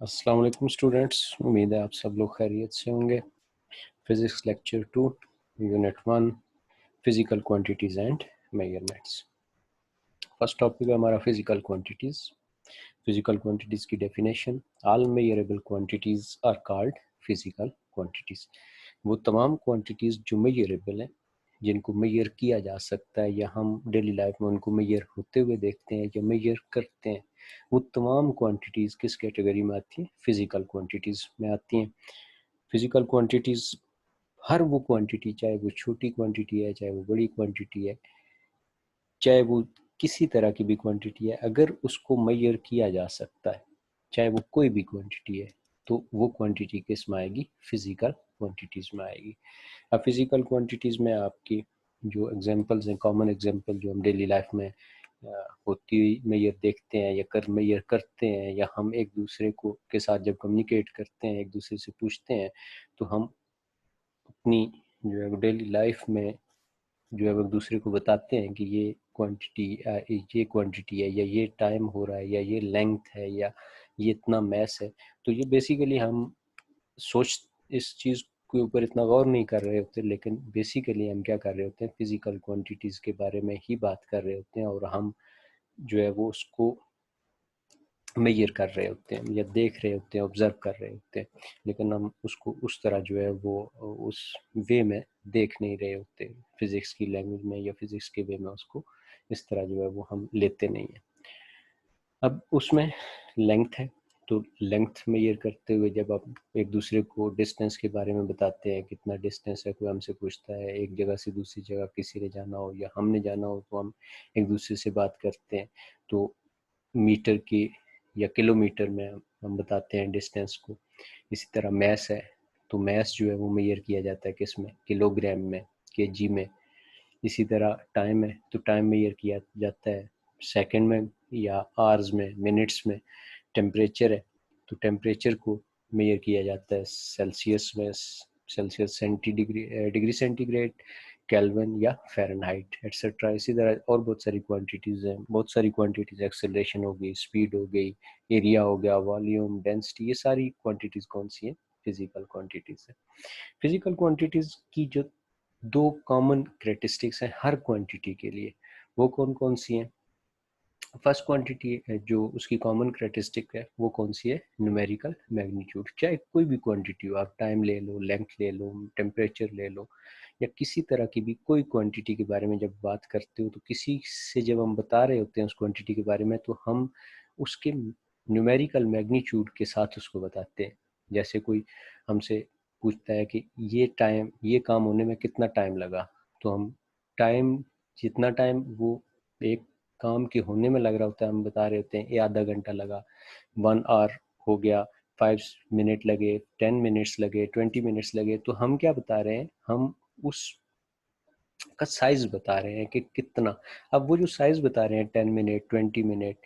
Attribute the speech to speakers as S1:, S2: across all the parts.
S1: अस्सलाम वालेकुम स्टूडेंट्स, उम्मीद है आप सब लोग खैरियत से होंगे। Physics lecture 2 unit 1 physical quantities and measurements. First topic है हमारा फिज़िकल क्वांटिटीज़। फिज़िकल क्वांटिटीज़ की definition, all measurable quantities are called physical quantities. वो तमाम क्वांटिटीज़ जो मेजरेबल हैं, जिनको मेजर किया जा सकता है या हम डेली लाइफ में उनको मेजर होते हुए देखते हैं या मेजर करते हैं, वो तमाम क्वांटिटीज़ किस कैटेगरी में आती हैं? फिज़िकल क्वांटिटीज़ में आती हैं। फिज़िकल क्वांटिटीज़ हर वो क्वांटिटी, चाहे वो छोटी क्वांटिटी है, चाहे वो बड़ी क्वांटिटी है, चाहे वो किसी तरह की भी क्वांटिटी है, अगर उसको मेजर किया जा सकता है, चाहे वो कोई भी क्वांटिटी है, तो वो क्वांटिटी किस में आएगी? फिज़िकल क्वांटिटीज़ में आएगी। अब फिज़िकल क्वांटिटीज़ में आपकी जो एग्जांपल्स हैं, कॉमन एग्जांपल जो हम डेली लाइफ में होती हुई मेजर देखते हैं या मेजर करते हैं, या हम एक दूसरे को के साथ जब कम्युनिकेट करते हैं, एक दूसरे से पूछते हैं, तो हम अपनी जो है डेली लाइफ में जो है वो एक दूसरे को बताते हैं कि ये क्वांटिटी है, या ये टाइम हो रहा है, या ये लेंथ है, या ये इतना मैस है। तो ये बेसिकली हम सोच इस चीज़ के ऊपर इतना गौर नहीं कर रहे होते, लेकिन बेसिकली हम क्या कर रहे होते हैं, फिजिकल क्वांटिटीज़ के बारे में ही बात कर रहे होते हैं, और हम जो है वो उसको मेजर कर रहे होते हैं या देख रहे होते हैं, ऑब्जर्व कर रहे होते हैं, लेकिन हम उसको उस तरह जो है वो उस वे में देख नहीं रहे होते, फिज़िक्स की लैंग्वेज में या फिज़िक्स के वे में उसको इस तरह जो है वो हम लेते नहीं हैं। अब उसमें लेंथ है, तो लेंथ मेजर करते हुए जब आप एक दूसरे को डिस्टेंस के बारे में बताते हैं, कितना डिस्टेंस है, कोई हमसे पूछता है एक जगह से दूसरी जगह किसी ने जाना हो या हमने जाना हो, तो हम एक दूसरे से बात करते हैं, तो मीटर की या किलोमीटर में हम बताते हैं डिस्टेंस को। इसी तरह मैस है, तो मैस जो है वो मेजर किया जाता है किस में? किलोग्राम में, केजी में। इसी तरह टाइम है, तो टाइम मेजर किया जाता है सेकंड में या आवर्स में, मिनट्स में। टेम्परेचर है, तो टेम्परेचर को मेजर किया जाता है सेल्सियस में, सेल्सियस डिग्री सेंटीग्रेड, केल्विन या फ़ारेनहाइट एटसेट्रा। इसी तरह और बहुत सारी क्वांटिटीज़ हैं, बहुत सारी क्वांटिटीज़, एक्सेलरेशन हो गई, स्पीड हो गई, एरिया हो गया, वॉल्यूम, डेंसिटी, ये सारी क्वांटिटीज़ कौन सी हैं? फिजिकल क्वांटिटीज़ है। फिजिकल क्वांटिटीज़ की जो दो कॉमन करेक्टरिस्टिक्स हैं हर क्वांटिटी के लिए, वो कौन कौन सी हैं? फर्स्ट क्वांटिटी जो उसकी कॉमन करेक्टरिस्टिक है वो कौन सी है? Numerical magnitude. चाहे कोई भी क्वांटिटी हो, आप टाइम ले लो, लेंथ ले लो, टेम्परेचर ले लो, या किसी तरह की भी कोई क्वांटिटी के बारे में जब बात करते हो, तो किसी से जब हम बता रहे होते हैं उस क्वांटिटी के बारे में, तो हम उसके न्यूमेरिकल मैग्नीट्यूड के साथ उसको बताते हैं। जैसे कोई हमसे पूछता है कि ये काम होने में कितना टाइम लगा, तो हम टाइम, जितना टाइम वो एक काम के होने में लग रहा होता है, हम बता रहे होते हैं ये आधा घंटा लगा, 1 आवर हो गया, 5 मिनट लगे, 10 मिनट्स लगे, 20 मिनट्स लगे। तो हम क्या बता रहे हैं? हम उस का साइज बता रहे हैं कि कितना। अब वो जो साइज बता रहे हैं, 10 मिनट, 20 मिनट,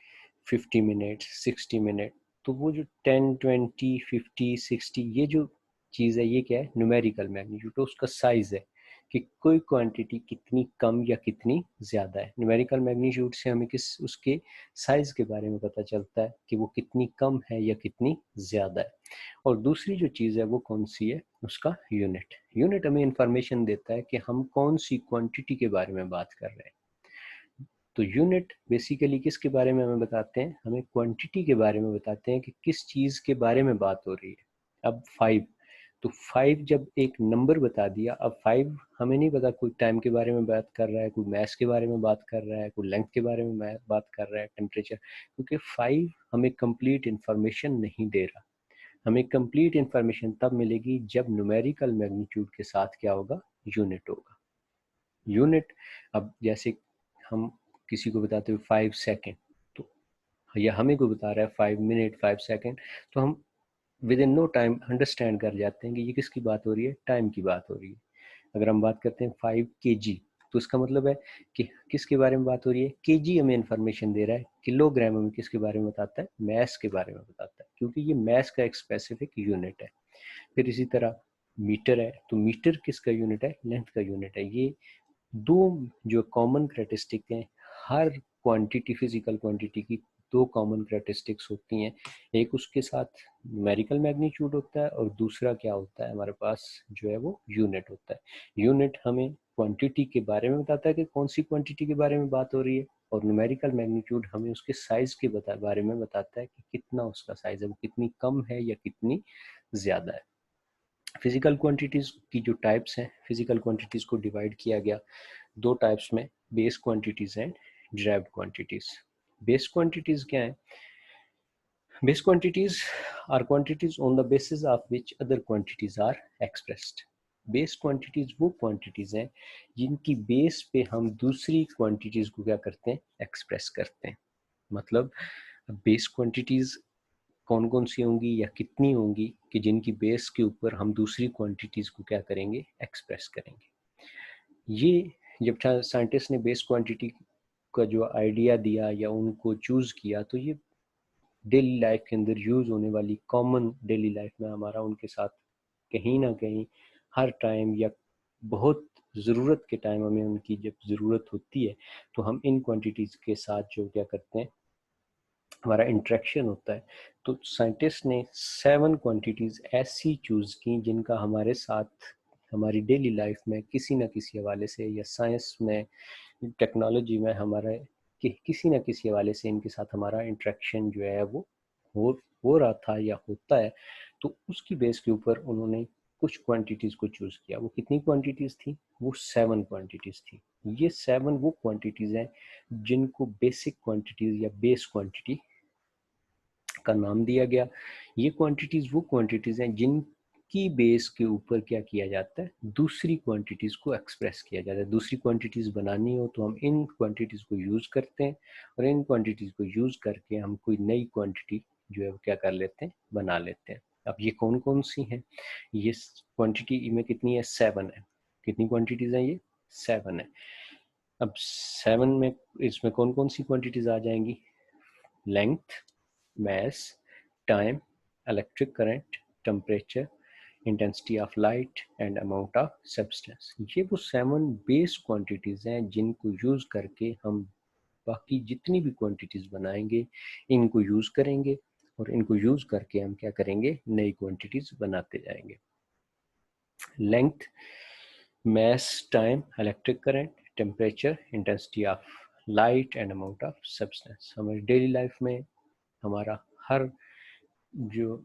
S1: 50 मिनट, 60 मिनट, तो वो जो 10, 20, 50, 60, ये जो चीज़ है, ये क्या है? Numerical magnitude. तो उसका साइज है कि कोई क्वांटिटी कितनी कम या कितनी ज़्यादा है। न्यूमेरिकल मैग्नीट्यूड से हमें किस उसके साइज के बारे में पता चलता है कि वो कितनी कम है या कितनी ज़्यादा है। और दूसरी जो चीज़ है वो कौन सी है? उसका यूनिट। यूनिट हमें इंफॉर्मेशन देता है कि हम कौन सी क्वांटिटी के बारे में बात कर रहे हैं। तो यूनिट बेसिकली किसके बारे में हमें बताते हैं? हमें क्वांटिटी के बारे में बताते हैं कि किस चीज़ के बारे में बात हो रही है। अब 5, तो 5 जब एक नंबर बता दिया, अब 5 हमें नहीं पता कोई टाइम के बारे में बात कर रहा है, कोई मैथ्स के बारे में बात कर रहा है, कोई लेंथ के बारे में बात कर रहा है, टेम्परेचर, क्योंकि 5 हमें कंप्लीट इंफॉर्मेशन नहीं दे रहा। हमें कंप्लीट इंफॉर्मेशन तब मिलेगी जब न्यूमेरिकल मैग्नीट्यूड के साथ क्या होगा? यूनिट होगा। यूनिट, अब जैसे हम किसी को बताते हुए 5 सेकेंड, तो या हमें कोई बता रहा है 5 मिनट, 5 सेकेंड, तो हम within no time understand कर जाते हैं कि ये किसकी बात हो रही है? टाइम की बात हो रही है। अगर हम बात करते हैं 5 kg, तो इसका मतलब है कि किसके बारे में बात हो रही है? केजी हमें इंफॉर्मेशन दे रहा है, किलोग्राम हमें किसके बारे में बताता है? मैस के बारे में बताता है, क्योंकि ये मैस का एक स्पेसिफिक यूनिट है। फिर इसी तरह मीटर है, तो मीटर किसका यूनिट है? लेंथ का यूनिट है। ये दो जो कॉमन करेक्टरिस्टिक हैं हर क्वांटिटी, फिजिकल क्वांटिटी की, दो कॉमन करेक्टरिस्टिक्स होती हैं, एक उसके साथ न्यूमेरिकल मैग्नीट्यूड होता है और दूसरा क्या होता है हमारे पास जो है वो यूनिट होता है। यूनिट हमें क्वांटिटी के बारे में बताता है कि कौन सी क्वांटिटी के बारे में बात हो रही है, और न्यूमेरिकल मैग्नीट्यूड हमें उसके साइज के बारे में बताता है कि कितना उसका साइज है, वो कितनी कम है या कितनी ज़्यादा है। फिजिकल क्वांटिटीज़ की जो टाइप्स हैं, फिजिकल क्वांटिटीज़ को डिवाइड किया गया दो टाइप्स में, base quantities and derived quantities. Base quantities क्या है? Base quantities are quantities on the basis of which other quantities are expressed. Base quantities वो क्वांटिटीज हैं जिनकी बेस पे हम दूसरी क्वांटिटीज को क्या करते हैं, एक्सप्रेस करते हैं। मतलब बेस क्वांटिटीज कौन कौन सी होंगी या कितनी होंगी कि जिनकी बेस के ऊपर हम दूसरी क्वांटिटीज को क्या करेंगे, एक्सप्रेस करेंगे। ये जब साइंटिस्ट ने बेस क्वांटिटी का जो आइडिया दिया या उनको चूज किया, तो ये डेली लाइफ के अंदर यूज होने वाली, कॉमन डेली लाइफ में हमारा उनके साथ कहीं ना कहीं हर टाइम या बहुत ज़रूरत के टाइम हमें उनकी जब ज़रूरत होती है तो हम इन क्वांटिटीज़ के साथ जो क्या करते हैं, हमारा इंट्रैक्शन होता है। तो साइंटिस्ट ने 7 क्वांटिटीज़ ऐसी चूज़ की जिनका हमारे साथ हमारी डेली लाइफ में किसी न किसी हवाले से, या साइंस में, टेक्नोलॉजी में हमारा किसी न किसी हवाले से इनके साथ हमारा इंट्रैक्शन जो है वो हो रहा था या होता है। तो उसकी बेस के ऊपर उन्होंने कुछ क्वांटिटीज़ को चूज़ किया। वो कितनी क्वांटिटीज़ थी? वो 7 क्वांटिटीज़ थी। ये 7 वो क्वांटिटीज़ हैं जिनको बेसिक क्वांटिटीज़ या बेस क्वांटिटी का नाम दिया गया। ये क्वांटिटीज़ वो क्वांटिटीज़ हैं जिनकी बेस के ऊपर क्या किया जाता है, दूसरी क्वांटिटीज़ को एक्सप्रेस किया जाता है। दूसरी क्वांटिटीज़ बनानी हो तो हम इन क्वांटिटीज़ को यूज़ करते हैं, और इन क्वांटिटीज़ को यूज़ करके हम कोई नई क्वांटिटी जो है वो क्या कर लेते हैं, बना लेते हैं। अब ये कौन कौन सी हैं? ये क्वांटिटी में कितनी है? 7 है। कितनी क्वांटिटीज़ हैं ये? 7 है। अब 7 में इसमें कौन कौन सी क्वांटिटीज़ आ जाएंगी? Length, mass, time, electric current, temperature, intensity of light and amount of substance। ये वो 7 बेस क्वांटिटीज हैं जिनको यूज करके हम बाकी जितनी भी क्वांटिटीज बनाएंगे इनको यूज करेंगे, और इनको यूज करके हम क्या करेंगे, नई क्वांटिटीज बनाते जाएंगे। Length, mass, time, electric current, temperature, intensity of light and amount of substance। हमारी डेली लाइफ में हमारा हर जो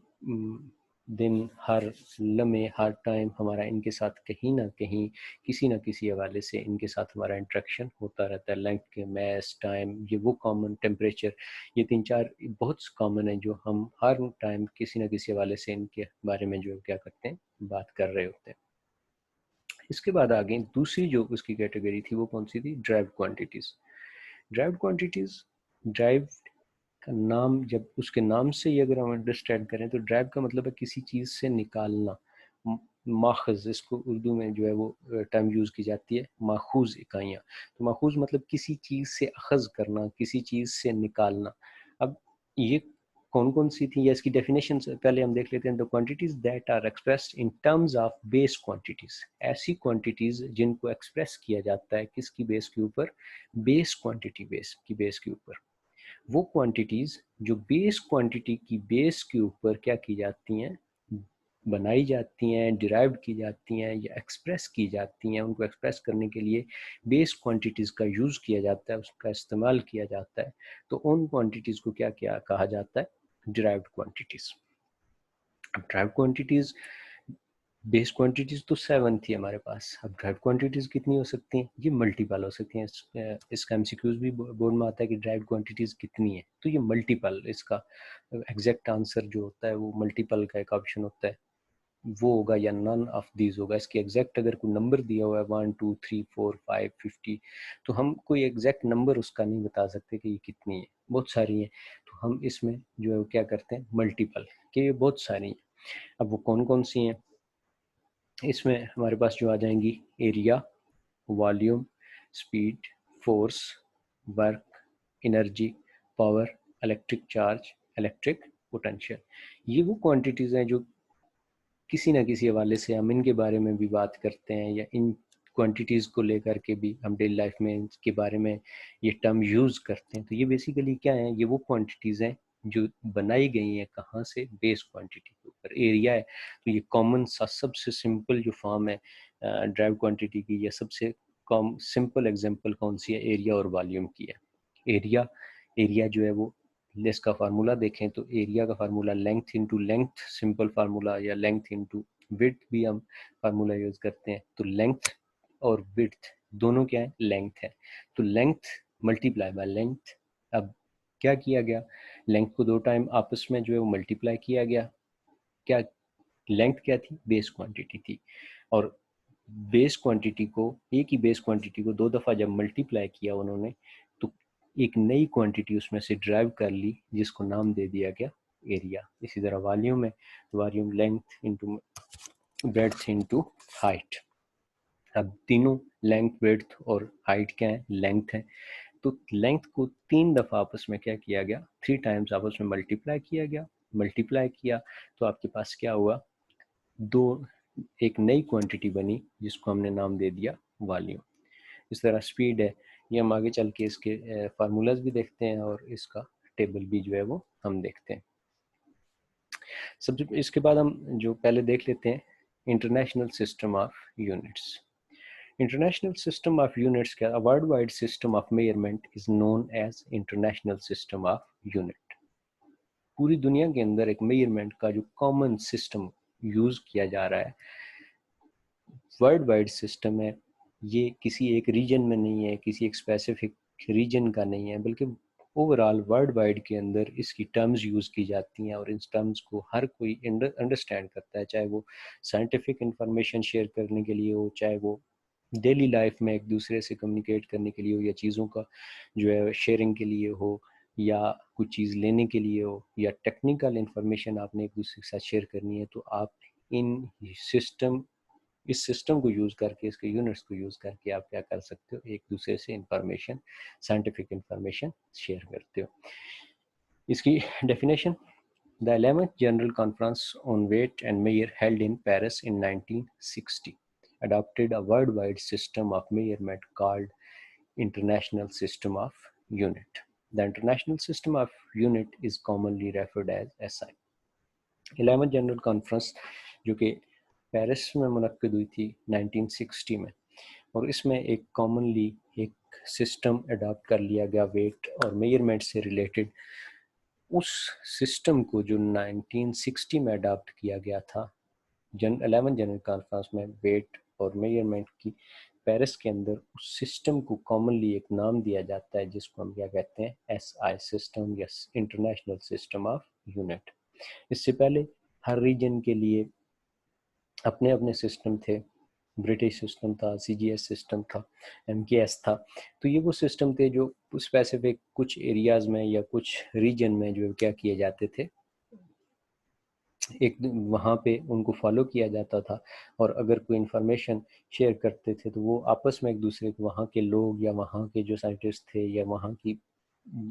S1: दिन, हर लम्हे, हर टाइम हमारा इनके साथ कहीं ना कहीं किसी न किसी हवाले से इनके साथ हमारा इंट्रैक्शन होता रहता है। लेंथ के, मैस, टाइम, ये वो कॉमन, टेम्परेचर, ये 3-4 बहुत कॉमन है जो हम हर टाइम किसी न किसी हवाले से इनके बारे में जो क्या करते हैं, बात कर रहे होते हैं। इसके बाद आगे दूसरी जो उसकी कैटेगरी थी वो कौन सी थी? Derived quantities. Derived quantities, drive का नाम, जब उसके नाम से ही अगर हम अंडरस्टैंड करें तो ड्राइव का मतलब है किसी चीज़ से निकालना। माखज़, इसको उर्दू में जो है वो टर्म यूज़ की जाती है, माखूज़ इकाइयाँ। तो माखूज़ मतलब किसी चीज़ से अखज़ करना, किसी चीज़ से निकालना। अब ये कौन कौन सी थी या इसकी डेफिनेशन से पहले हम देख लेते हैं। The quantities that are expressed in terms of base quantities, ऐसी क्वांटिटीज जिनको एक्सप्रेस किया जाता है किसकी बेस के ऊपर? बेस क्वांटिटी बेस की बेस के ऊपर। वो क्वांटिटीज जो बेस क्वांटिटी की बेस के ऊपर क्या की जाती हैं, बनाई जाती हैं, डिराइव की जाती हैं या एक्सप्रेस की जाती हैं। उनको एक्सप्रेस करने के लिए बेस क्वांटिटीज़ का यूज़ किया जाता है, उसका इस्तेमाल किया जाता है। तो उन क्वांटिटीज़ को क्या क्या कहा जाता है? Derived quantities. अब ड्राइव्ड क्वांटिटीज़, बेस क्वांटिटीज़ तो 7 थी हमारे पास। अब ड्राइव्ड क्वांटिटीज़ कितनी हो सकती हैं? ये मल्टीपल हो सकती हैं। इसका एमसीक्यूज भी बोर्ड में आता है कि ड्राइव्ड क्वांटिटीज़ कितनी है, तो ये मल्टीपल, इसका एग्जैक्ट आंसर जो होता है वो मल्टीपल का एक ऑप्शन होता है, वो होगा या नन ऑफ दीज होगा। इसकी एग्जैक्ट अगर कोई नंबर दिया हुआ है 1 2 3 4 5 50, तो हम कोई एग्जैक्ट नंबर उसका नहीं बता सकते कि ये कितनी है, बहुत सारी है। तो हम इसमें जो है वो क्या करते हैं, मल्टीपल, कि ये बहुत सारी हैं। अब वो कौन कौन सी हैं? इसमें हमारे पास जो आ जाएंगी, area, volume, speed, force, work, energy, power, electric charge, electric potential. ये वो क्वांटिटीज़ हैं जो किसी न किसी हवाले से हम इनके बारे में भी बात करते हैं या इन क्वांटिटीज़ को लेकर के भी हम डेली लाइफ में इसके बारे में ये टर्म यूज़ करते हैं। तो ये बेसिकली क्या है, ये वो क्वांटिटीज़ हैं जो बनाई गई हैं कहाँ से, बेस क्वांटिटी के ऊपर। एरिया है तो ये कॉमन सा सबसे सिंपल जो फॉर्म है ड्राइव क्वांटिटी की, या सबसे कॉम सिंपल एग्जांपल कौन सी है, एरिया और वॉल्यूम की है। एरिया एरिया जो है वो, इसका फार्मूला देखें तो एरिया का formula length into length, simple formula, या लेंथ इनटू विड्थ भी हम फार्मूला यूज करते हैं। तो लेंथ और विड्थ दोनों क्या है, लेंथ है। तो लेंथ मल्टीप्लाई बाय लेंथ। अब क्या किया गया, लेंथ को 2 टाइम आपस में जो है वो मल्टीप्लाई किया गया। क्या लेंथ क्या थी, बेस क्वांटिटी थी, और बेस क्वांटिटी को, एक ही बेस क्वांटिटी को 2 दफ़ा जब मल्टीप्लाई किया उन्होंने, तो एक नई क्वांटिटी उसमें से ड्राइव कर ली, जिसको नाम दे दिया गया एरिया। इसी तरह वॉल्यूम है, volume length into breadth into height. अब तीनों लेंथ, ब्रेड्थ और हाइट क्या है, लेंथ है। तो लेंथ को 3 दफ़ा आपस में क्या किया गया, 3 टाइम्स आपस में मल्टीप्लाई किया गया। मल्टीप्लाई किया तो आपके पास क्या हुआ, दो, एक नई क्वांटिटी बनी जिसको हमने नाम दे दिया वॉल्यूम। इस तरह स्पीड है, ये हम आगे चल के इसके फार्मूलाज भी देखते हैं और इसका टेबल भी जो है वो हम देखते हैं। सबसे इसके बाद हम जो पहले देख लेते हैं international system of units. International system of units का world wide system of measurement is known as international system of unit. पूरी दुनिया के अंदर एक मेजरमेंट का जो कॉमन सिस्टम यूज किया जा रहा है, वर्ल्ड वाइड सिस्टम है। ये किसी एक रीजन में नहीं है, किसी एक स्पेसिफिक रीजन का नहीं है, बल्कि ओवरऑल वर्ल्ड वाइड के अंदर इसकी टर्म्स यूज़ की जाती हैं और इन टर्म्स को हर कोई अंडरस्टैंड करता है, चाहे वो साइंटिफिक इंफॉर्मेशन शेयर करने के लिए हो, चाहे वो डेली लाइफ में एक दूसरे से कम्युनिकेट करने के लिए हो, या चीज़ों का जो है शेयरिंग के लिए हो, या कुछ चीज़ लेने के लिए हो, या टेक्निकल इंफॉर्मेशन आपने एक दूसरे के साथ शेयर करनी है, तो आप इन सिस्टम इस सिस्टम को यूज़ करके, इसके यूनिट्स को यूज़ करके आप क्या कर सकते हो, एक दूसरे से इंफॉर्मेशन, साइंटिफिक इंफॉर्मेशन शेयर करते हो। इसकी definition, the 11th General Conference on Weight and Measure held in Paris in 1960 adopted a worldwide system of measurement called International System of Unit. The International System of Unit is commonly referred as SI. 11th general conference जो कि Paris में मुनक्किद हुई थी 1960 में, और इसमें एक commonly एक सिस्टम अडॉप्ट कर लिया गया वेट और मेजरमेंट से रिलेटेड। उस सिस्टम को जो 1960 में अडॉप्ट किया गया था 11th जनरल कॉन्फ्रेंस में वेट और मेजरमेंट की, पेरिस के अंदर उस सिस्टम को कॉमनली एक नाम दिया जाता है जिसको हम क्या कहते हैं, SI सिस्टम या इंटरनेशनल सिस्टम ऑफ यूनिट। इससे पहले हर रीजन के लिए अपने अपने सिस्टम थे, ब्रिटिश सिस्टम था, CGS सिस्टम था, MKS था। तो ये वो सिस्टम थे जो स्पेसिफिक कुछ एरियाज में या कुछ रीजन में जो क्या किए जाते थे, एक वहाँ पे उनको फॉलो किया जाता था। और अगर कोई इन्फॉर्मेशन शेयर करते थे तो वो आपस में एक दूसरे को, वहाँ के लोग या वहाँ के जो साइंटिस्ट थे या वहाँ की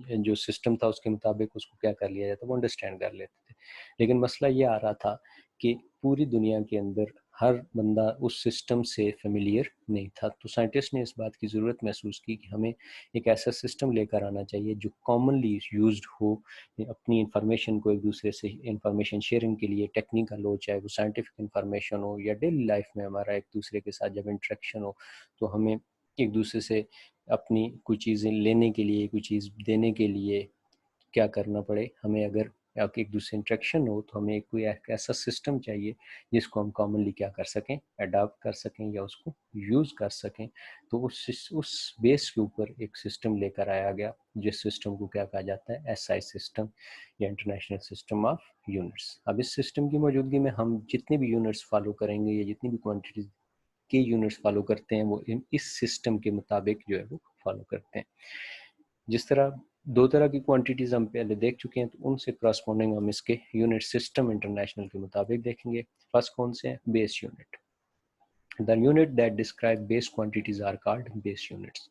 S1: जो सिस्टम था उसके मुताबिक उसको क्या कर लिया जाता, वो अंडरस्टैंड कर लेते थे। लेकिन मसला ये आ रहा था कि पूरी दुनिया के अंदर हर बंदा उस सिस्टम से फेमिलियर नहीं था। तो साइंटिस्ट ने इस बात की ज़रूरत महसूस की कि हमें एक ऐसा सिस्टम लेकर आना चाहिए जो कॉमनली यूज्ड हो, अपनी इंफॉर्मेशन को एक दूसरे से इंफॉर्मेशन शेयरिंग के लिए, टेक्निकल हो, चाहे वो साइंटिफिक इंफॉर्मेशन हो, या डेली लाइफ में हमारा एक दूसरे के साथ जब इंटरेक्शन हो, तो हमें एक दूसरे से अपनी कुछ चीज़ें लेने के लिए, कुछ चीज़ देने के लिए क्या करना पड़े, हमें अगर एक दूसरे इंटरेक्शन हो तो हमें कोई ऐसा सिस्टम चाहिए जिसको हम कॉमनली क्या कर सकें, अडॉप्ट कर सकें या उसको यूज़ कर सकें। तो उस बेस के ऊपर एक सिस्टम लेकर आया गया जिस सिस्टम को क्या कहा जाता है, SI सिस्टम या इंटरनेशनल सिस्टम ऑफ यूनिट्स। अब इस सिस्टम की मौजूदगी में हम जितने भी यूनिट्स फॉलो करेंगे या जितनी भी क्वान्टिटीज के यूनिट्स फॉलो करते हैं वो इस सिस्टम के मुताबिक जो है वो फॉलो करते हैं। जिस तरह 2 तरह की क्वांटिटीज हम पहले देख चुके हैं, तो उनसे क्रॉसपोंडिंग हम इसके यूनिट सिस्टम इंटरनेशनल के मुताबिक देखेंगे। फर्स्ट कौन से हैं, base unit. The unit that describe base quantities are called base units.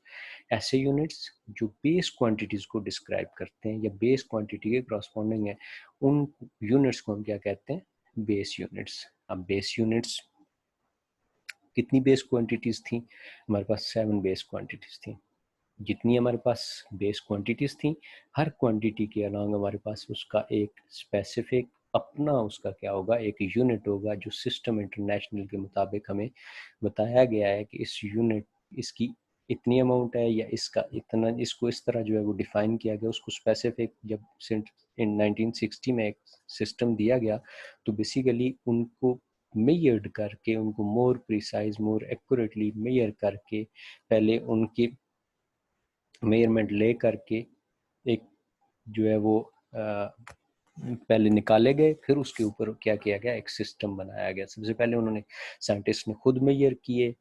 S1: ऐसे यूनिट्स जो बेस क्वांटिटीज को डिस्क्राइब करते हैं या बेस क्वांटिटी के क्रॉसपोंडिंग है, उन यूनिट्स को हम क्या कहते हैं, बेस यूनिट्स। अब बेस यूनिट्स कितनी बेस क्वांटिटीज थी हमारे पास? 7 बेस क्वांटिटीज थी। जितनी हमारे पास बेस क्वांटिटीज थी, हर क्वांटिटी के अलॉन्ग हमारे पास उसका एक स्पेसिफिक अपना उसका क्या होगा, एक यूनिट होगा जो सिस्टम इंटरनेशनल के मुताबिक हमें बताया गया है कि इस यूनिट इसकी इतनी अमाउंट है या इसका इतना, इसको इस तरह जो है वो डिफाइन किया गया। उसको स्पेसिफिक जब इन 1960 में एक सिस्टम दिया गया तो बेसिकली उनको मेजर्ड करके, उनको मोर प्रिसाइज मोर एक्यूरेटली मेजर करके, पहले उनकी मेजरमेंट ले करके एक जो है वो पहले निकाले गए, फिर उसके ऊपर क्या किया गया, एक सिस्टम बनाया गया। सबसे पहले उन्होंने साइंटिस्ट ने खुद मेजर किए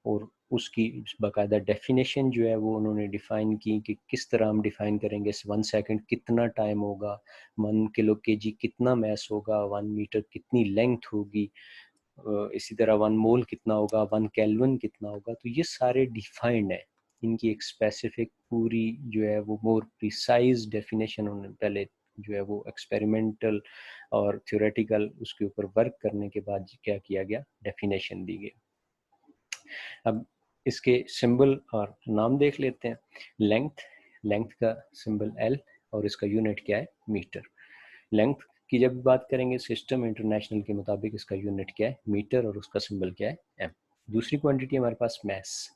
S1: और उसकी बाकायदा डेफिनेशन जो है वो उन्होंने डिफाइन की कि किस तरह हम डिफाइन करेंगे। 1 सेकंड कितना टाइम होगा, 1 किलो केजी कितना मैस होगा, 1 मीटर कितनी लेंथ होगी, इसी तरह 1 मोल कितना होगा, 1 केल्विन कितना होगा। तो ये सारे डिफाइंड है, इनकी एक स्पेसिफिक पूरी जो है वो मोर प्रिसाइज डेफिनेशन उन्होंने पहले जो है वो एक्सपेरिमेंटल और थ्योरेटिकल उसके ऊपर वर्क करने के बाद क्या किया गया, डेफिनेशन दी गई। अब इसके सिंबल और नाम देख लेते हैं। लेंथ का सिंबल L और इसका यूनिट क्या है, मीटर। लेंथ की जब बात करेंगे सिस्टम इंटरनेशनल के मुताबिक इसका यूनिट क्या है, मीटर, और उसका सिंबल क्या है, M। दूसरी क्वांटिटी हमारे पास मैस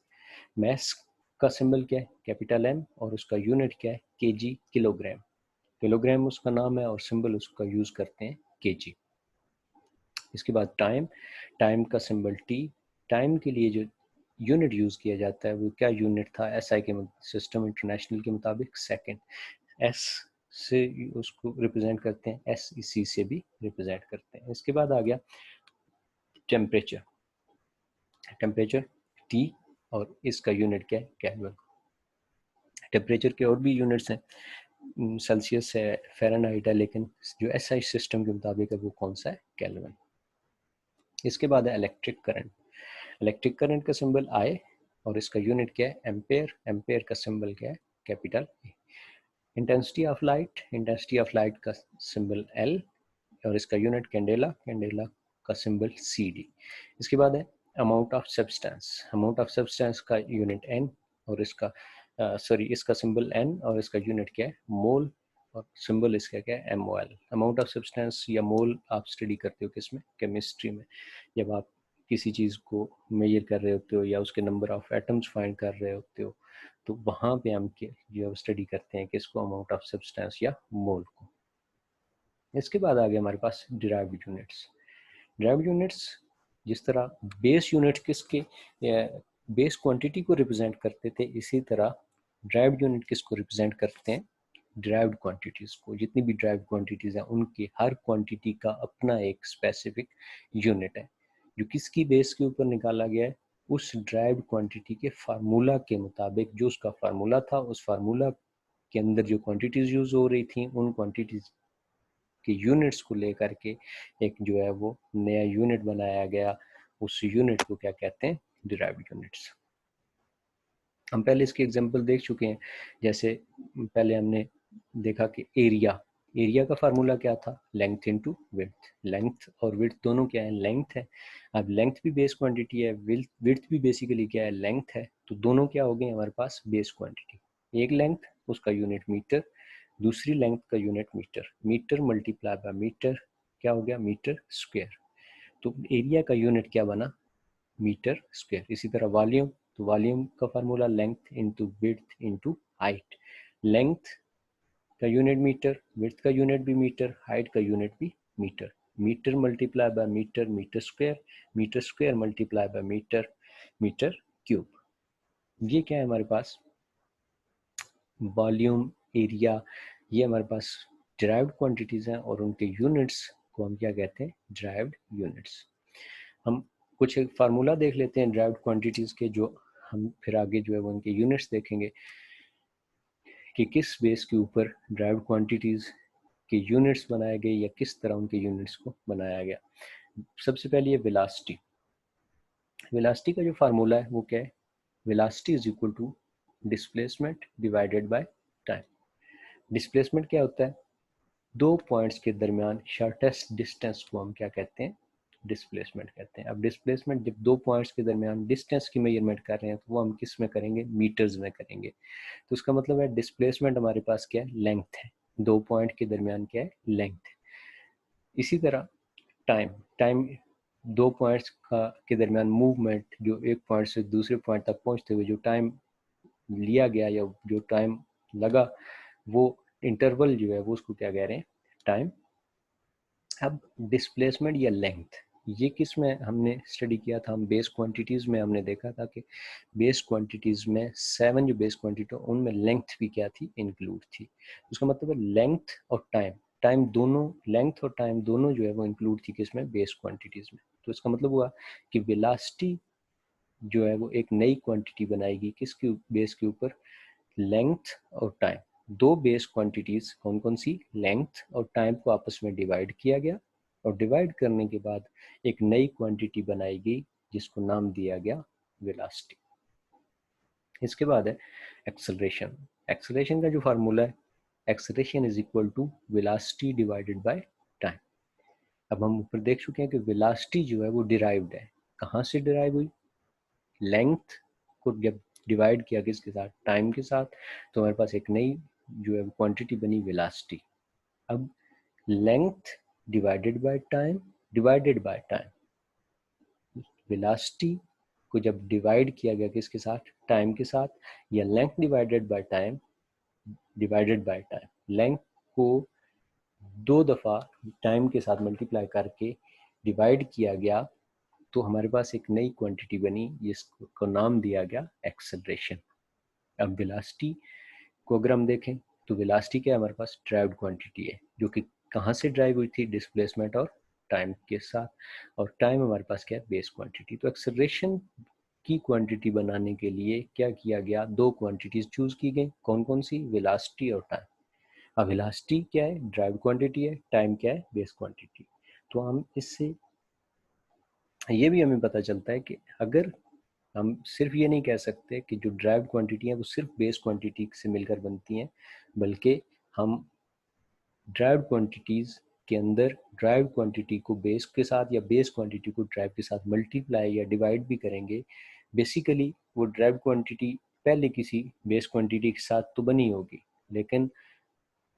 S1: का सिंबल क्या है, कैपिटल M, और उसका यूनिट क्या है, केजी, किलोग्राम। किलोग्राम उसका नाम है और सिंबल उसका यूज करते हैं केजी। इसके बाद टाइम का सिंबल T। टाइम के लिए जो यूनिट यूज किया जाता है वो क्या यूनिट था, SI के सिस्टम इंटरनेशनल के मुताबिक सेकंड। S से उसको रिप्रेजेंट करते हैं, SEC से भी रिप्रेजेंट करते हैं। इसके बाद आ गया टेम्परेचर T और इसका यूनिट क्या है, केल्विन। टेम्परेचर के और भी यूनिट्स हैं, सेल्सियस है, फ़ारेनहाइट है, लेकिन जो SI सिस्टम के मुताबिक है वो कौन सा है, केल्विन। इसके बाद है इलेक्ट्रिक करंट का सिंबल I और इसका यूनिट क्या है, एम्पेयर का सिंबल क्या है, capital A। Intensity of light का सिंबल L और इसका यूनिट कैंडेला का सिंबल CD। इसके बाद है अमाउंट ऑफ सब्सटेंस का यूनिट N और इसका इसका सिंबल N और इसका यूनिट क्या है, मोल, और सिंबल इसका क्या है, MOL। अमाउंट ऑफ सब्सटेंस या मोल आप स्टडी करते हो किसमें, केमिस्ट्री में। जब आप किसी चीज़ को मेजर कर रहे होते हो या उसके नंबर ऑफ एटम्स फाइंड कर रहे होते हो, तो वहाँ पे हम जो स्टडी करते हैं किसको, अमाउंट ऑफ सब्सटेंस या मोल को। इसके बाद आ गया हमारे पास डिराइव्ड यूनिट्स। जिस तरह बेस यूनिट किसके बेस क्वांटिटी को रिप्रेजेंट करते थे, इसी तरह डिराइव्ड यूनिट किसको रिप्रेजेंट करते हैं, डिराइव्ड क्वांटिटीज को। जितनी भी डिराइव्ड क्वांटिटीज हैं उनकी हर क्वांटिटी का अपना एक स्पेसिफिक यूनिट है जो किसकी बेस के ऊपर निकाला गया है, उस डिराइव्ड क्वांटिटी के फार्मूला के मुताबिक। जो उसका फार्मूला था, उस फार्मूला के अंदर जो क्वांटिटीज यूज हो रही थी, उन क्वांटिटीज के यूनिट्स को लेकर के एक जो है वो नया यूनिट बनाया गया। उस यूनिट को क्या कहते हैं, डिराइव्ड यूनिट्स। हम पहले इसकी एग्जांपल देख चुके हैं। जैसे पहले हमने देखा कि एरिया का फार्मूला क्या था, लेंथ इनटू विड्थ। लेंथ और विड्थ दोनों क्या है, लेंथ है। अब लेंथ भी बेस क्वांटिटी है, विड्थ भी बेसिकली क्या है, लेंथ है। तो दोनों क्या हो गए हमारे पास, बेस क्वांटिटी। एक लेंथ उसका यूनिट मीटर, दूसरी लेंथ का unit metre multiply by metre क्या हो गया, मीटर स्क्वायर। तो एरिया का यूनिट क्या बना, मीटर स्क्वायर। इसी तरह वॉल्यूम, तो वॉल्यूम का formula length into width into height. Length का यूनिट मीटर, विड्थ का यूनिट भी मीटर, हाइट का यूनिट भी metre. Metre multiply by metre, metre square multiply by metre, metre cube. ये क्या है हमारे पास, वॉल्यूम, एरिया, ये हमारे पास डिराइव्ड क्वांटिटीज हैं और उनके यूनिट्स को हम क्या कहते हैं, डिराइव्ड यूनिट्स। हम कुछ एक फार्मूला देख लेते हैं डिराइव्ड क्वांटिटीज के, जो हम फिर आगे जो है वो उनके यूनिट्स देखेंगे कि किस बेस के ऊपर डिराइव्ड क्वांटिटीज के यूनिट्स बनाए गए या किस तरह उनके यूनिट्स को बनाया गया। सबसे पहले ये वेलोसिटी का जो फार्मूला है वो क्या है, velocity is equal to displacement divided by time. Displacement क्या होता है, दो पॉइंट्स के दरमियान शॉर्टेस्ट डिस्टेंस को हम क्या कहते हैं, डिस्प्लेसमेंट कहते हैं। अब डिस्प्लेसमेंट जब दो पॉइंट्स के दरमियान डिस्टेंस की मेजरमेंट कर रहे हैं तो वो हम किस में करेंगे, मीटर्स में करेंगे। तो उसका मतलब है डिस्प्लेसमेंट हमारे पास क्या है, लेंथ है, दो पॉइंट के दरमियान क्या है, लेंथ है। इसी तरह टाइम, टाइम दो पॉइंट्स का के दरमियान मूवमेंट, जो एक पॉइंट से दूसरे पॉइंट तक पहुंचते हुए जो टाइम लिया गया या जो टाइम लगा, वो इंटरवल जो है वो उसको क्या कह रहे हैं, टाइम। अब डिस्प्लेसमेंट या लेंथ, ये किस में हमने स्टडी किया था, हम बेस क्वांटिटीज़ में हमने देखा था कि बेस क्वांटिटीज़ में 7 जो बेस क्वांटिटी उनमें लेंथ भी क्या थी, इंक्लूड थी। उसका मतलब है लेंथ और टाइम, टाइम दोनों, लेंथ और टाइम दोनों जो है वो इंक्लूड थी किसमें, बेस क्वांटिटीज़ में। तो इसका मतलब हुआ कि वेलोसिटी जो है वो एक नई क्वांटिटी बनाएगी किसके बेस के ऊपर, लेंथ और टाइम। दो बेस क्वांटिटीज कौन कौन सी, लेंथ और टाइम को आपस में डिवाइड किया गया, और डिवाइड करने के बाद एक नई क्वांटिटी बनाई गई जिसको नाम दिया गया वेलोसिटी। इसके बाद है एक्सेलरेशन। एक्सेलरेशन का जो फार्मूला है, acceleration is equal to velocity divided by time. अब हम ऊपर देख चुके हैं कि वेलोसिटी जो है वो डिराइव्ड है, कहाँ से डिराइव हुई, लेंथ को जब डिवाइड किया किसके साथ, टाइम के साथ, तो हमारे पास एक नई जो है क्वांटिटी बनी वेलोसिटी। अब length divided by time, divided by time, velocity को जब डिवाइड किया गया किसके साथ, टाइम के साथ, या length divided by time, divided by time, length को दो दफ़ा टाइम के साथ मल्टीप्लाई करके डिवाइड किया गया, तो हमारे पास एक नई क्वांटिटी बनी जिसको नाम दिया गया एक्सेलरेशन। अब वेलोसिटी को अगर हम देखें तो वेलोसिटी क्या है, हमारे पास ड्राइव्ड क्वांटिटी है, जो कि कहाँ से ड्राइव हुई थी, डिस्प्लेसमेंट और टाइम के साथ, और टाइम हमारे पास क्या है, बेस क्वांटिटी। तो एक्सेलरेशन की क्वांटिटी बनाने के लिए क्या किया गया, दो क्वांटिटीज चूज की गई, कौन कौन सी, वेलोसिटी और टाइम। अब वेलोसिटी क्या है, ड्राइव क्वांटिटी है, टाइम क्या है, बेस क्वांटिटी। तो हम इससे ये भी हमें पता चलता है कि अगर हम सिर्फ ये नहीं कह सकते कि जो ड्राइव क्वांटिटी है वो सिर्फ बेस क्वांटिटी से मिलकर बनती हैं, बल्कि हम ड्राइव क्वांटिटीज़ के अंदर ड्राइव क्वांटिटी को बेस के साथ या बेस क्वांटिटी को ड्राइव के साथ मल्टीप्लाई या डिवाइड भी करेंगे। बेसिकली वो ड्राइव क्वांटिटी पहले किसी बेस क्वांटिटी के साथ तो बनी होगी, लेकिन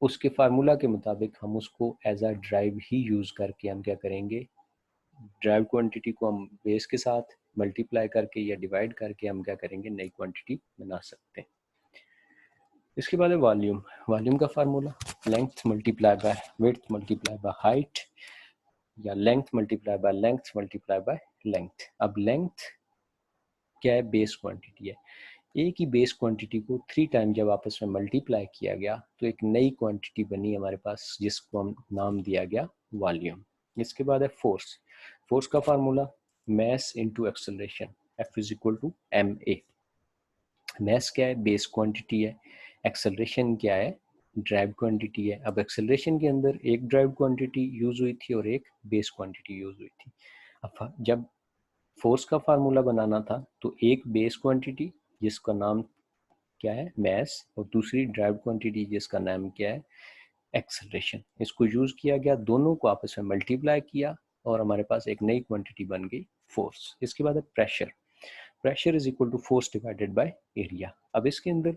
S1: उसके फार्मूला के मुताबिक हम उसको एज अ ड्राइव ही यूज़ करके हम क्या करेंगे, ड्राइव क्वांटिटी को हम बेस के साथ मल्टीप्लाई करके या डिवाइड करके हम क्या करेंगे, नई क्वांटिटी बना सकते हैं। इसके बाद है वॉल्यूम। वॉल्यूम का formula length multiply by width multiply by height, या length multiply by length multiply by length. अब लेंथ क्या है, बेस क्वांटिटी है, एक ही बेस क्वांटिटी को 3 टाइम जब आपस में मल्टीप्लाई किया गया तो एक नई क्वांटिटी बनी हमारे पास जिसको हम नाम दिया गया वॉल्यूम। इसके बाद है फोर्स। फोर्स का formula mass into acceleration, F is equal to ma। Mass क्या है, बेस क्वांटिटी है, एक्सेलरेशन क्या है, ड्राइव क्वांटिटी है। अब एक्सेलरेशन के अंदर एक ड्राइव क्वांटिटी यूज हुई थी और एक बेस क्वांटिटी यूज हुई थी। अब जब फोर्स का फार्मूला बनाना था तो एक बेस क्वांटिटी जिसका नाम क्या है, मैस, और दूसरी ड्राइव क्वांटिटी जिसका नाम क्या है, एक्सेलरेशन, इसको यूज किया गया, दोनों को आपस में मल्टीप्लाई किया और हमारे पास एक नई क्वांटिटी बन गई, फोर्स। इसके बाद है pressure. Pressure is equal to force divided by area. अब इसके अंदर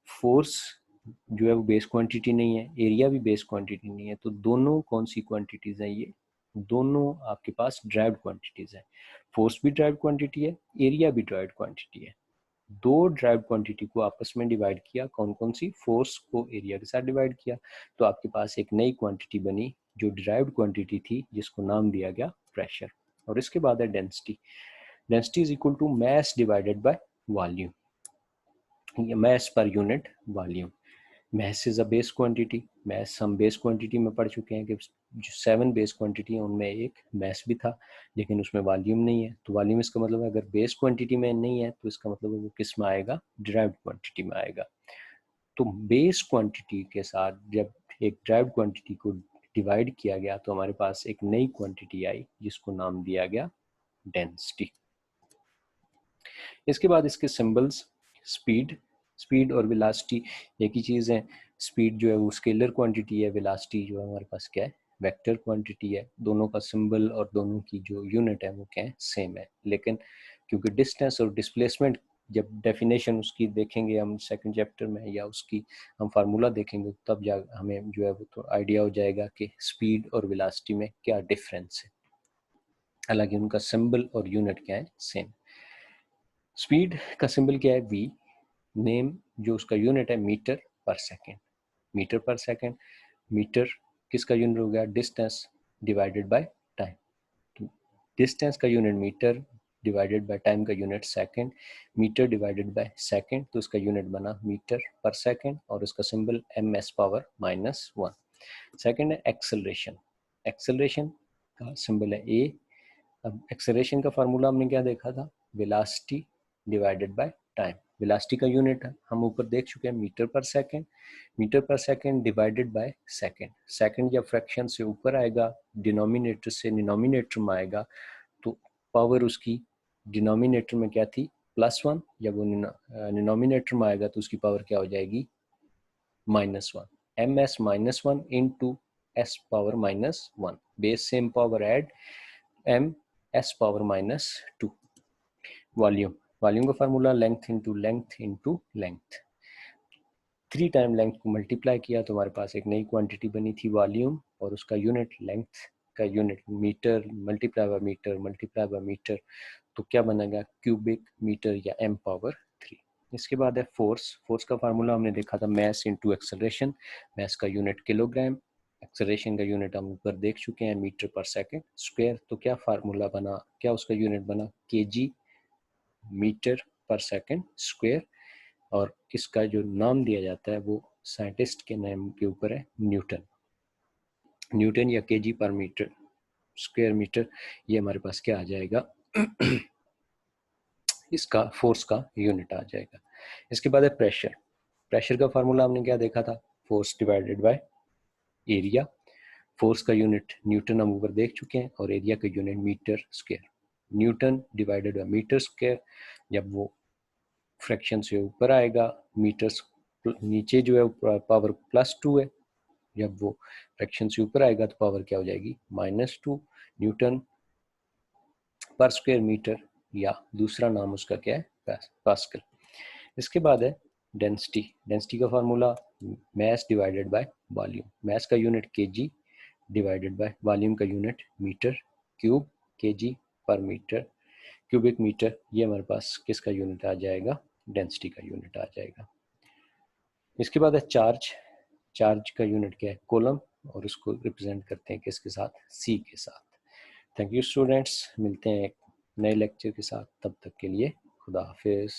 S1: फोर्स जो है वो बेस क्वांटिटी नहीं है, एरिया भी बेस क्वांटिटी नहीं है, तो दोनों कौन सी क्वांटिटीज हैं, ये दोनों आपके पास ड्राइव क्वांटिटीज है। फोर्स भी ड्राइव क्वांटिटी है, एरिया भी ड्राइव क्वांटिटी है। दो ड्राइव क्वांटिटी को आपस में डिवाइड किया, कौन कौन सी, फोर्स को एरिया के साथ डिवाइड किया, तो आपके पास एक नई क्वांटिटी बनी जो ड्राइव्ड क्वांटिटी थी जिसको नाम दिया गया प्रेशर। और इसके बाद है density. Density is equal to mass divided by volume, mass per unit volume. Mass is a base quantity, mass हम बेस क्वांटिटी में पढ़ चुके हैं कि जो 7 बेस क्वांटिटी है उनमें एक मैस भी था, लेकिन उसमें वॉल्यूम नहीं है। तो वॉल्यूम इसका मतलब है अगर बेस क्वांटिटी में नहीं है तो इसका मतलब है वो किस में आएगा, ड्राइव्ड क्वांटिटी में आएगा। तो बेस क्वांटिटी के साथ जब एक ड्राइव्ड क्वांटिटी को डिवाइड किया गया तो हमारे पास एक नई क्वांटिटी आई जिसको नाम दिया गया डेंसिटी। इसके बाद इसके सिंबल्स, स्पीड, स्पीड और वेलोसिटी एक ही चीज़ है। स्पीड जो है वो स्केलर क्वांटिटी है, वेलोसिटी जो है हमारे पास क्या है, वेक्टर क्वांटिटी है, दोनों का सिंबल और दोनों की जो यूनिट है वो क्या है, सेम है। लेकिन क्योंकि डिस्टेंस और डिस्प्लेसमेंट जब डेफिनेशन उसकी देखेंगे हम सेकंड चैप्टर में, या उसकी हम फार्मूला देखेंगे, तब जा हमें जो है वो तो आइडिया हो जाएगा कि स्पीड और वेलोसिटी में क्या डिफरेंस है। हालांकि उनका सिंबल और यूनिट क्या है, सेम। स्पीड का सिंबल क्या है, v। नेम जो उसका यूनिट है, metre per second. Metre per second, metre किसका यूनिट हो गया, डिस्टेंस डिवाइडेड बाय टाइम। तो डिस्टेंस का unit metre divided by time का unit second. Metre divided by second, तो उसका यूनिट बना मीटर पर सेकेंड, और उसका सिंबल ms⁻⁻1। सेकेंड है एक्सेलरेशन। एक्सेलरेशन का सिंबल है a। अब एक्सेलरेशन का फार्मूला हमने क्या देखा था, velocity divided by time. Velocity का यूनिट हम ऊपर देख चुके हैं, metre per second. Metre per second divided by second. Second जब फ्रैक्शन से ऊपर आएगा, डिनोमिनेटर से डिनोमिनेटर में आएगा, तो पावर उसकी डिनोमिनेटर में क्या थी, +1। जब वो डिनोमिनेटर में आएगा तो उसकी पावर क्या हो जाएगी, -1। ms-1 into s⁻−1। Base same power add m s⁻−2। Volume, volume का formula length into length into length. 3 time length को मल्टीप्लाई किया तो हमारे पास एक नई क्वांटिटी बनी थी वॉल्यूम, और उसका यूनिट लेंथ का unit metre multiply by metre multiply by metre, तो क्या बनेगा, क्यूबिक मीटर या m⁻3। इसके बाद है फोर्स। फोर्स का फार्मूला हमने देखा था, मैस इंटू एक्सेलरेशन। मैस का यूनिट किलोग्राम, एक्सेलरेशन का यूनिट हम ऊपर देख चुके हैं, मीटर पर सेकेंड स्क्वायर। तो क्या फार्मूला बना, क्या उसका यूनिट बना, KG metre per second square. और इसका जो नाम दिया जाता है वो साइंटिस्ट के नाम के ऊपर है, न्यूटन। न्यूटन या KG per metre square metre, ये हमारे पास क्या आ जाएगा इसका फोर्स का यूनिट आ जाएगा। इसके बाद है प्रेशर। प्रेशर का फार्मूला हमने क्या देखा था, force divided by area. Force का यूनिट न्यूटन हम ऊपर देख चुके हैं, और एरिया का unit metre square. Newton divided by metre square, जब वो फ्रैक्शन से ऊपर आएगा, मीटर्स नीचे जो है पावर +2 है, जब वो फ्रैक्शन से ऊपर आएगा तो पावर क्या हो जाएगी, -2 न्यूटन पर स्क्वायर मीटर, या दूसरा नाम उसका क्या है, पास्कल। इसके बाद है डेंसिटी। डेंसिटी का formula mass divided by volume. Mass का unit KG divided by volume का unit metre cube, KG per metre cubic metre. ये हमारे पास किसका यूनिट आ जाएगा, डेंसिटी का यूनिट आ जाएगा। इसके बाद है चार्ज। चार्ज का यूनिट क्या है, कूलम, और उसको रिप्रेजेंट करते हैं किसके साथ, सी के साथ। थैंक यू स्टूडेंट्स, मिलते हैं एक नए लेक्चर के साथ, तब तक के लिए खुदा हाफिज।